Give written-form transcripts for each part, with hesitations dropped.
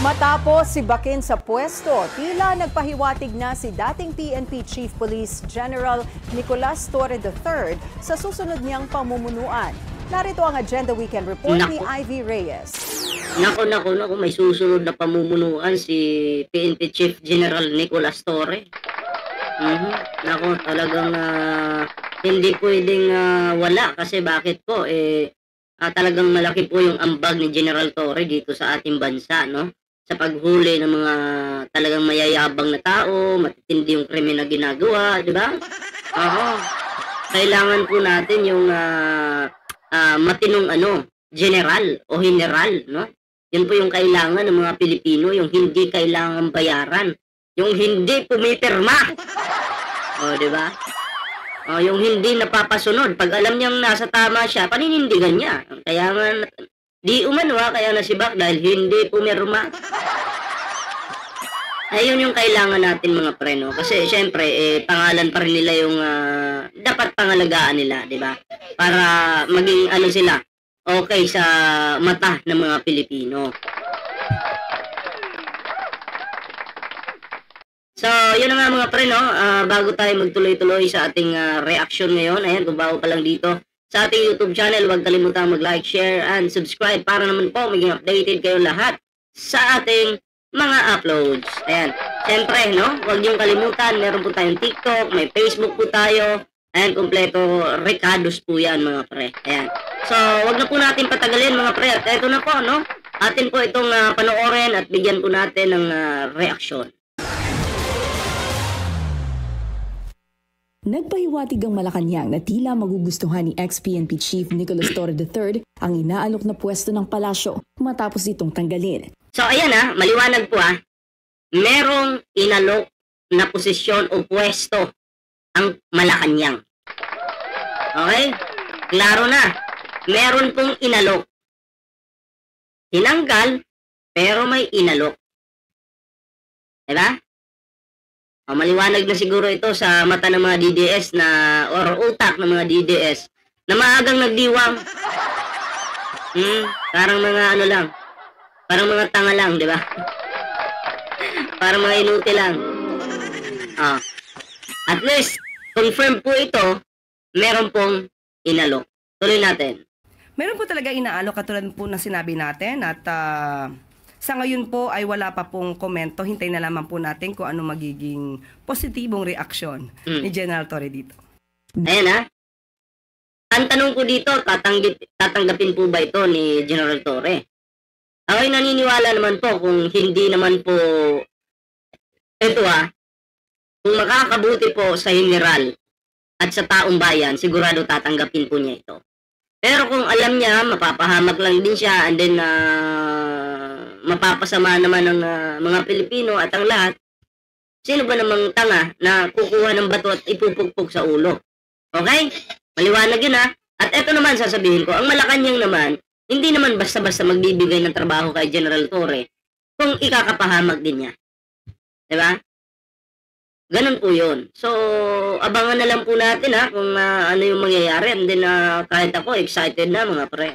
Matapos sibakin sa pwesto, tila nagpahiwatig na si dating PNP Chief Police General Nicolas Torre III sa susunod niyang pamumunuan. Narito ang Agenda Weekend Report ni Ivy Reyes. Naku, may susunod na pamumunuan si PNP Chief General Nicolas Torre. Naku, talagang hindi pwedeng wala kasi bakit po? Talagang malaki po yung ambag ni General Torre dito sa ating bansa, no? Sa paghuli ng mga talagang mayayabang na tao, matitindi yung krimen na ginagawa, di ba? Oo. Kailangan po natin yung matinong general o general, no? Yan po yung kailangan ng mga Pilipino, yung hindi kailangan bayaran, yung hindi pumipirma. O, di ba? O, yung hindi napapasunod. Pag alam niyang nasa tama siya, paninindigan niya. Kaya nga, di umano kaya nasibak dahil hindi pumirma. Ayun yung kailangan natin mga preno. Kasi syempre, pangalan pa rin nila yung dapat pangalagaan nila, di ba? Para maging sila, okay sa mata ng mga Pilipino. So, yun na nga mga preno, bago tayo magtuloy-tuloy sa ating reaction ngayon, ayan, kung bago pa lang dito sa ating YouTube channel, huwag kalimutang mag-like, share, and subscribe para naman po maging updated kayo lahat sa ating mga uploads. Ayan. Siyempre, no? Huwag niyong kalimutan, meron po tayong TikTok, may Facebook po tayo, ayan, kompleto recados po yan mga pre. Ayan. So, huwag na po natin patagalin mga pre. At ito na po, no? Atin po itong panoorin at bigyan po natin ng reaksyon. Nagpahiwatig ang Malacanang na tila magugustuhan ni ex-PNP Chief Nicolas Torre III ang inaalok na pwesto ng palasyo matapos itong tanggalin. So ayan maliwanag po merong inalok na posisyon o pwesto ang Malacanang. Okay? Klaro na. Meron pong inalok. Tinanggal, pero may inalok. Diba? O, maliwanag na siguro ito sa mata ng mga DDS or utak ng mga DDS na maagang nagdiwang. Parang mga lang. Parang mga tanga lang, di ba? Parang mga inutil lang. At least, confirm po ito, meron pong inalok. Tuloy natin. Meron po talaga inaalok katulad po na sinabi natin at sa ngayon po ay wala pa pong komento. Hintayin na lamang po natin kung ano magiging positibong reaksyon ni General Torre dito. Ayan Ang tanong ko dito, tatanggapin po ba ito ni General Torre? Ako'y naniniwala naman po kung hindi naman po ito kung makakabuti po sa general at sa taong bayan, sigurado tatanggapin po niya ito. Pero kung alam niya, mapapahamak lang din siya and then mapapasama naman ng mga Pilipino at ang lahat, sino ba namang tanga na kukuha ng bato at ipupugpog sa ulo? Okay? Maliwanag yun At eto naman sasabihin ko, ang Malacanang naman, hindi naman basta-basta magbibigay ng trabaho kay General Torre kung ikakapahamak din niya. Diba? Ganun po yun. So, abangan na lang po natin kung ano yung mangyayari. And then, kahit ako, excited na mga pre.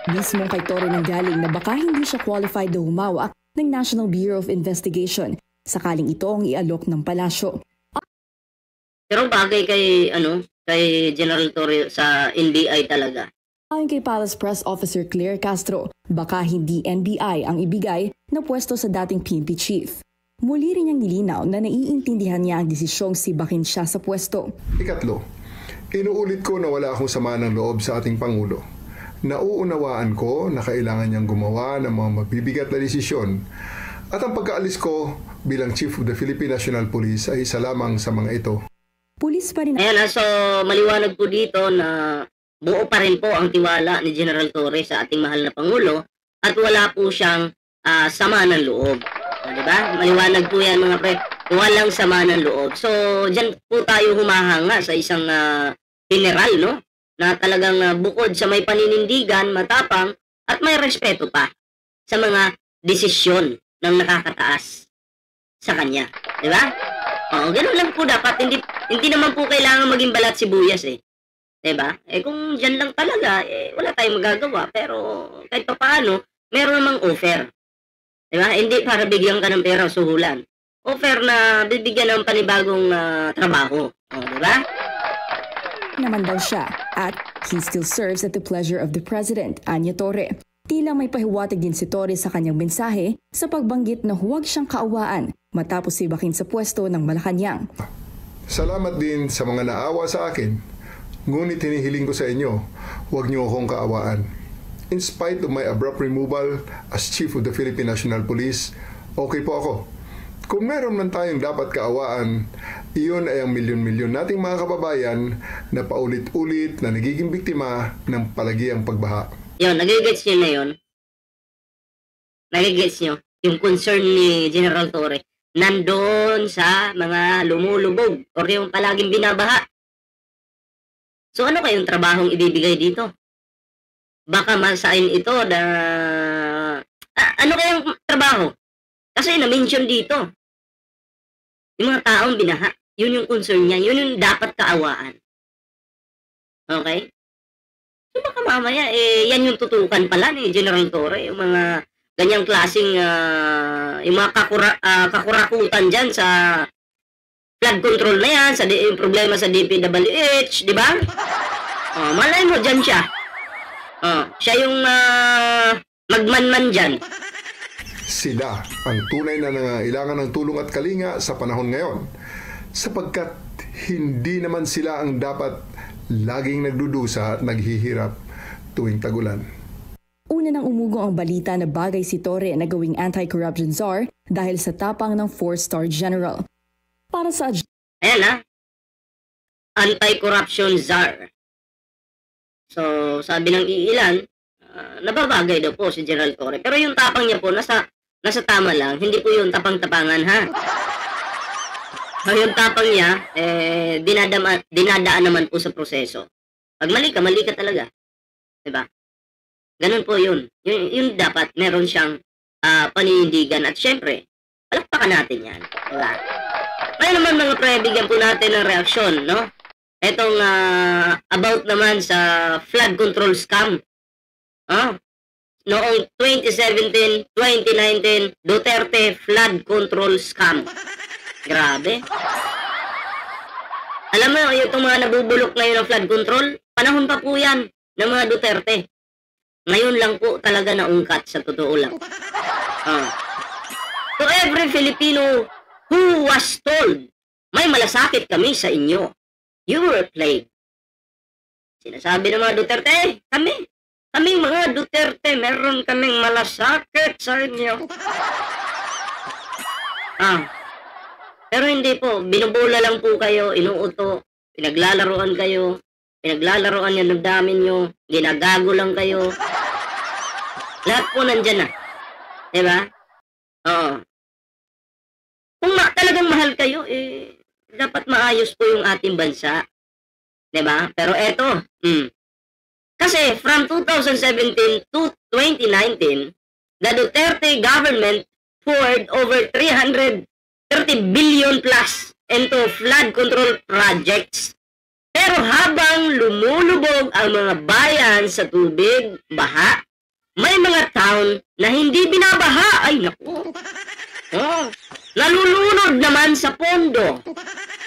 Mismong kay Torre nanggaling na baka hindi siya qualified na humawak ng National Bureau of Investigation sakaling ito ang ialok ng palasyo. Pero bagay kay General Torre sa NBI talaga. Ayon kay Palace Press Officer Claire Castro, baka hindi NBI ang ibigay na pwesto sa dating PNP Chief. Muli rin niyang nilinaw na naiintindihan niya ang desisyong sibakin siya sa pwesto. Ikatlo, inuulit ko na wala akong sama ng loob sa ating Pangulo. Nauunawaan ko na kailangan niyang gumawa ng mga mabibigat na desisyon at ang pagkaalis ko bilang Chief of the Philippine National Police ay isa lamang sa mga ito. Pulis pa rin. Ayan so maliwanag po dito na buo pa rin po ang tiwala ni General Torre sa ating mahal na Pangulo at wala po siyang sama ng loob. Diba? Maliwanag po yan mga pre. Walang sama ng loob. So dyan po tayo humahanga sa isang general, no? Na talagang bukod sa may paninindigan, matapang, at may respeto pa sa mga desisyon ng nakakataas sa kanya. Di ba? Oo, ganun lang po dapat. Hindi naman po kailangan maging balat sibuyas Di ba? Kung dyan lang talaga, wala tayong magagawa. Pero kahit pa paano, meron namang offer. Diba? Hindi para bigyan ka ng pera o suhulan. Offer na bibigyan ng panibagong trabaho. O, diba? Naman daw siya at he still serves at the pleasure of the President, Anya Torre. Tila may pahiwatig din si Torre sa kanyang mensahe sa pagbanggit na huwag siyang kaawaan matapos si Bakin sa pwesto ng Malacanang. Salamat din sa mga naawa sa akin. Ngunit hinihiling ko sa inyo, huwag niyo akong kaawaan. In spite of my abrupt removal as Chief of the Philippine National Police, okay po ako. Kung meron man tayong dapat kaawaan, iyon ay ang milyon-milyon nating mga kababayan na paulit-ulit na nagiging biktima ng palagiang pagbaha. Yun, nagigets nyo na yun. Nagigets nyo yung concern ni General Torre nandoon sa mga lumulubog o yung palaging binabaha. So ano kayong trabahong ibibigay dito? Baka masain ito na ano kayang trabaho? Kasi na-mention dito yung mga taong binaha. Yun yung concern niya. Yun yung dapat kaawaan. Okay? So baka mamaya, yan yung tutukan pala ni General Torre. Yung mga ganyang klaseng, yung mga kakurakutan dyan sa flood control na yan, sa yung problema sa DPWH, di ba? Malay mo dyan siya. Siya yung magmanman dyan. Sila ang tunay na nangailangan ng tulong at kalinga sa panahon ngayon, sapagkat hindi naman sila ang dapat laging nagdudusa at naghihirap tuwing tagulan. Una nang umugong ang balita na bagay si Torre na gawing anti-corruption czar dahil sa tapang ng 4-star general. Para sa Ayan anti-corruption czar. So, sabi ng iilan, nababagay daw po si General Torre. Pero yung tapang niya po, nasa tama lang. Hindi po yung tapang-tapangan, ha? So, yung tapang niya, dinadaan naman po sa proseso. Pag mali ka talaga. Diba? Ganun po yun. Yun dapat, meron siyang paninindigan. At syempre, palakpakan natin yan. Diba? Kaya naman mga pre, bigyan po natin ng reaksyon, no? Etong about naman sa flood control scam. Noong 2017, 2019, Duterte flood control scam. Grabe. Alam mo, itong mga nabubulok ngayon ng flood control, panahon pa po yan ng mga Duterte. Ngayon lang po talaga naungkat, sa totoo lang. To every Filipino who was told, may malasakit kami sa inyo. You were played. Sinasabi ng mga Duterte, kaming mga Duterte, meron kaming malasakit sa inyo. Pero hindi po, binubula lang po kayo, inuuto, pinaglalaroan kayo, pinaglalaroan yung nagdamin nyo, ginagago lang kayo. Lahat po nandyan na. Diba? Oo. Kung talagang mahal kayo, dapat maayos po yung ating bansa. Diba? Pero eto, kasi from 2017 to 2019, the Duterte government poured over 330 billion plus into flood control projects. Pero habang lumulubog ang mga bayan sa tubig, baha, may mga town na hindi binabaha. Ay, naku. Nalulunod naman sa pondo.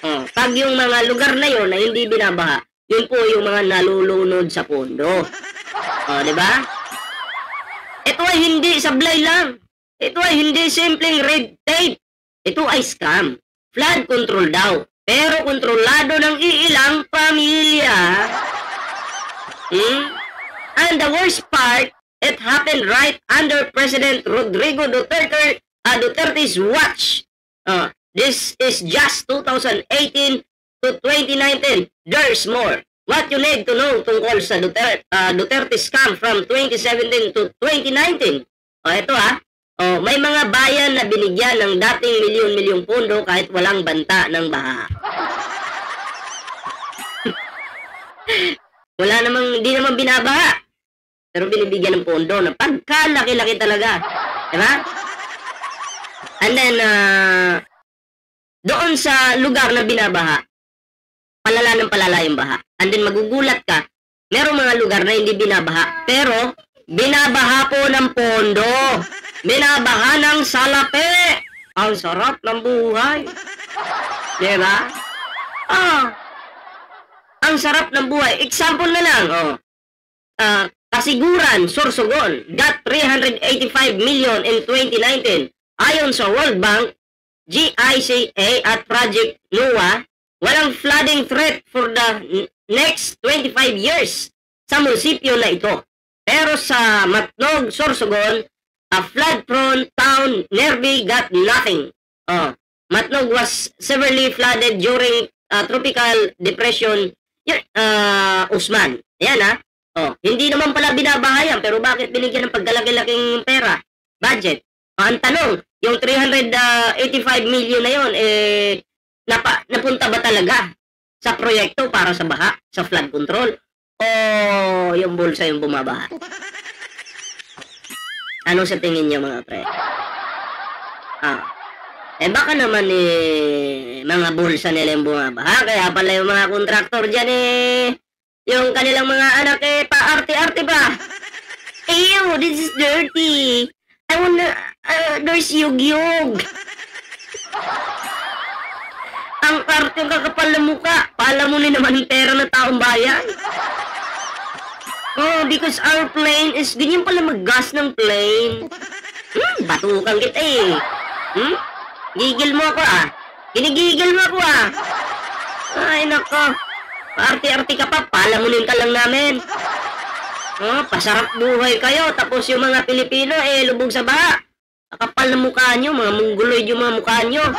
Pag yung mga lugar na yon na hindi binabaha, yun po yung mga nalulunod sa pondo. Di ba? Ito ay hindi sablay lang. Ito ay hindi simpleng red tape. Ito ay scam. Flood control daw. Pero kontrolado ng iilang pamilya. And the worst part, it happened right under President Rodrigo Duterte's watch. This is just 2018 to 2019. There's more. What you need to know tungkol sa Duterte scam from 2017 to 2019. Ito may mga bayan na binigyan ng dating milyon-milyong pondo kahit walang banta ng baha. Hindi naman binabaha. Pero binibigyan ng pondo na pagkalaki-laki talaga. Diba? And then, doon sa lugar na binabaha, palala ng palala yung baha. And then magugulat ka, merong mga lugar na hindi binabaha, pero binabaha po ng pondo. binabaha ng salapi. Ang sarap ng buhay. Diba? Ang sarap ng buhay. Example na lang, Kasiguran, Sorsogon, got 385 million in 2019. Ayon sa World Bank, GICA at Project NOAA, walang flooding threat for the next 25 years sa munisipyo na ito. Pero sa Matnog, Sorsogon, a flood-prone town, Nervi got nothing. Matnog was severely flooded during tropical depression Usman. Ayan hindi naman pala binabahayan, pero bakit binigyan ng pagkalaki-laking pera? Budget. Ang tanong, yung 385 million na yun, napunta ba talaga sa proyekto para sa baha, sa flood control? O yung bulsa yung bumabaha? Ano sa tingin niyo mga pre? Baka naman mga bulsa nila yung bumabaha, kaya pala yung mga kontraktor dyan yung kanilang mga anak pa-arte-arte ba? Ew, this is dirty. I wanna, there's yug-yug. Ang arte yung kakapal na muka. Palamunin naman yung pera ng taong bayan. Because our plane is, ganyan pala mag-gas ng plane. Batukan kita Gigil mo ako Ginigigil mo ako Ay nako. Arte-arte ka pa, palamunin ka lang namin. Pasarap buhay kayo, tapos yung mga Pilipino, lubog sa baha. Kapal na mukha nyo, mga mongoloid yung mga mukha nyo.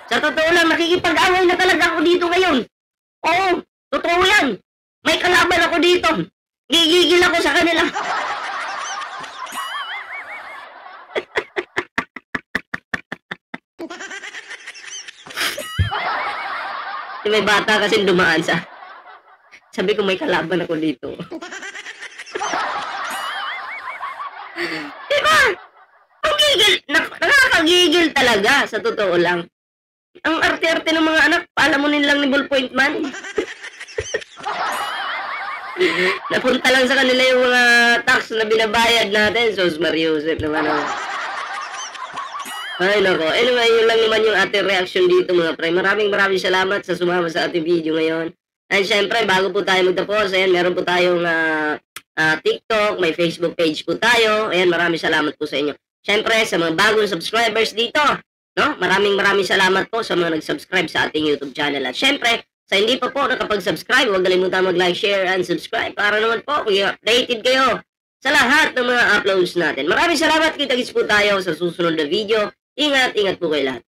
Sa totoo lang, nakikipag-away na talaga ako dito ngayon. Totoo yan. May kalaban ako dito. Gigigil ako sa kanila. May bata kasi dumaan sabi ko may kalaban ako dito. Diba? Ang gigil, nakakagigil talaga sa totoo lang. Ang arte-arte ng mga anak, palamunin lang ni Ballpoint Man. Napunta lang sa kanila yung mga tax na binabayad natin. Sos Mariusep naman Ay nako, anyway, yun lang naman yung ating reaction dito mga pre. Maraming salamat sa sumama sa ating video ngayon. And syempre, bago po tayo magtapos, ayan, meron po tayong TikTok, may Facebook page po tayo. Ayan, maraming salamat po sa inyo. Syempre, sa mga bagong subscribers dito, maraming salamat po sa mga nag-subscribe sa ating YouTube channel. At syempre, sa hindi pa po nakapag-subscribe, huwag kalimutan mag-like, share, and subscribe para naman po maging updated kayo sa lahat ng mga uploads natin. Maraming salamat, kita-kits po tayo sa susunod na video. Ingat po kayo lahat.